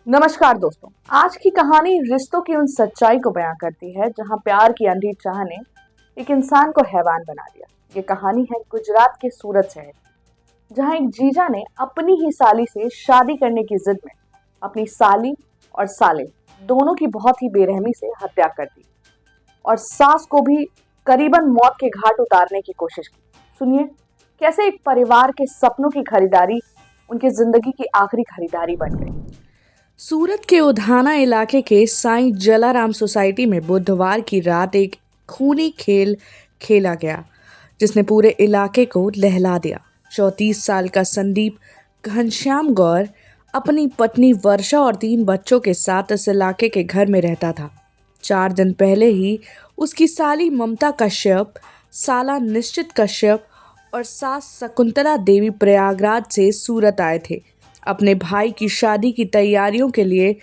नमस्कार दोस्तों। आज की कहानी रिश्तों की उन सच्चाई को बयां करती है जहां प्यार की अंधी चाह ने एक इंसान को हैवान बना दिया। ये कहानी है गुजरात के सूरत शहर की, जहां एक जीजा ने अपनी ही साली से शादी करने की जिद में अपनी साली और साले दोनों की बहुत ही बेरहमी से हत्या कर दी और सास को भी करीबन मौत के घाट उतारने की कोशिश की। सुनिए कैसे एक परिवार के सपनों की खरीदारी उनकी जिंदगी की आखिरी खरीदारी बन गई। सूरत के उधाना इलाके के साईं जलाराम सोसाइटी में बुधवार की रात एक खूनी खेल खेला गया जिसने पूरे इलाके को लहला दिया। 34 साल का संदीप घनश्याम गौर अपनी पत्नी वर्षा और 3 बच्चों के साथ इस इलाके के घर में रहता था। 4 दिन पहले ही उसकी साली ममता कश्यप, साला निश्चित कश्यप और सास शकुंतला देवी प्रयागराज से सूरत आए थे अपने भाई की शादी की तैयारियों के लिए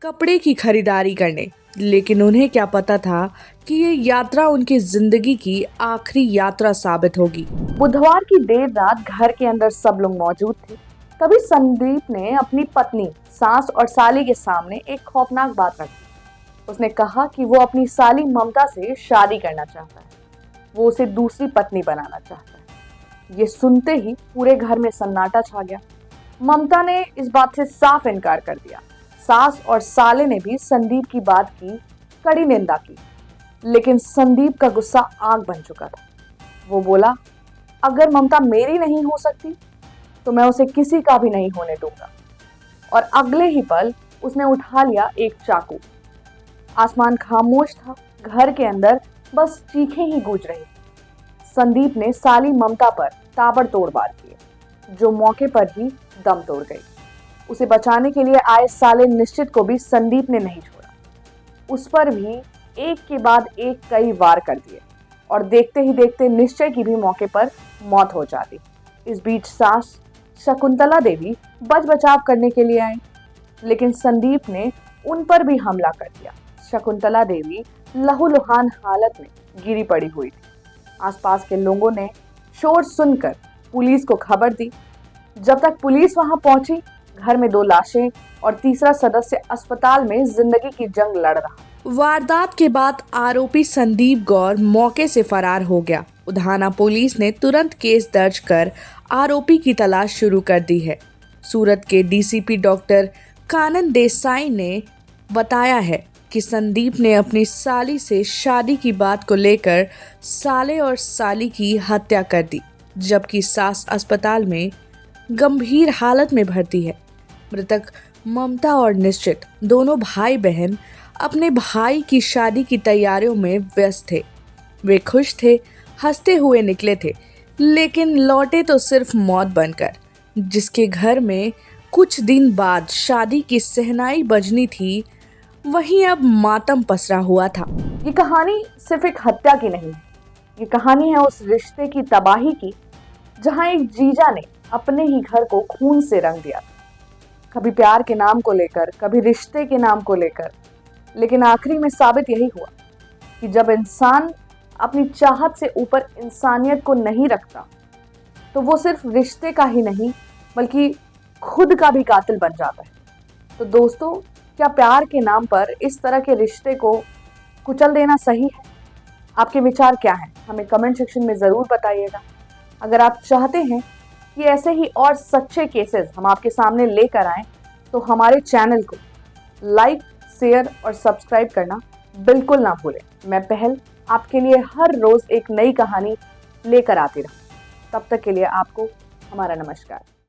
कपड़े की खरीदारी करने। लेकिन उन्हें क्या पता था कि ये यात्रा उनकी जिंदगी की आखिरी यात्रा साबित होगी। बुधवार की देर रात घर के अंदर सब लोग मौजूद थे। तभी संदीप ने अपनी पत्नी, सास और साली के सामने एक खौफनाक बात रखी। उसने कहा कि वो अपनी साली ममता से शादी करना चाहता है, वो उसे दूसरी पत्नी बनाना चाहता है। ये सुनते ही पूरे घर में सन्नाटा छा गया। ममता ने इस बात से साफ इनकार कर दिया। सास और साले ने भी संदीप की बात की कड़ी निंदा की, लेकिन संदीप का गुस्सा आग बन चुका था। वो बोला, अगर ममता मेरी नहीं हो सकती तो मैं उसे किसी का भी नहीं होने दूंगा। और अगले ही पल उसने उठा लिया एक चाकू। आसमान खामोश था, घर के अंदर बस चीखें ही गूंज रही थी। संदीप ने साली ममता पर ताबड़तोड़ वार किए, जो मौके पर ही दम तोड़ गई। उसे बचाने के लिए आए साले निश्चित को भी संदीप ने नहीं छोड़ा। उस पर भी एक के बाद एक कई वार कर दिए और देखते ही देखते निश्चय की भी मौके पर मौत हो जाती। इस बीच सास शकुंतला देवी बच बचाव करने के लिए आई, लेकिन संदीप ने उन पर भी हमला कर दिया। शकुंतला देवी लहूलुहान हालत में गिरी पड़ी हुई थी। आसपास के लोगों ने शोर सुनकर पुलिस को खबर दी। जब तक पुलिस वहां पहुंची, घर में 2 लाशें और तीसरा सदस्य अस्पताल में जिंदगी की जंग लड़ रहा। वारदात के बाद आरोपी संदीप गौर मौके से फरार हो गया। उधाना पुलिस ने तुरंत केस दर्ज कर आरोपी की तलाश शुरू कर दी है। सूरत के डीसीपी डॉक्टर कानन देसाई ने बताया है कि संदीप ने अपनी साली से शादी की बात को लेकर साले और साली की हत्या कर दी, जबकि सास अस्पताल में गंभीर हालत में भर्ती है। मृतक ममता और निश्चित दोनों भाई बहन अपने भाई की शादी की तैयारियों में व्यस्त थे। वे खुश थे, हंसते हुए निकले थे, लेकिन लौटे तो सिर्फ मौत बनकर। जिसके घर में कुछ दिन बाद शादी की सहनाई बजनी थी, वहीं अब मातम पसरा हुआ था। ये कहानी सिर्फ एक हत्या की नहीं है, ये कहानी है उस रिश्ते की तबाही की जहां एक जीजा ने अपने ही घर को खून से रंग दिया। कभी प्यार के नाम को लेकर, कभी रिश्ते के नाम को लेकर, लेकिन आखिरी में साबित यही हुआ कि जब इंसान अपनी चाहत से ऊपर इंसानियत को नहीं रखता तो वो सिर्फ रिश्ते का ही नहीं बल्कि खुद का भी कातिल बन जाता है। तो दोस्तों, क्या प्यार के नाम पर इस तरह के रिश्ते को कुचल देना सही है? आपके विचार क्या हैं? हमें कमेंट सेक्शन में ज़रूर बताइएगा। अगर आप चाहते हैं कि ऐसे ही और सच्चे केसेस हम आपके सामने लेकर आएं, तो हमारे चैनल को लाइक, शेयर और सब्सक्राइब करना बिल्कुल ना भूलें। मैं पहल आपके लिए हर रोज एक नई कहानी लेकर आती रहूं। तब तक के लिए आपको हमारा नमस्कार।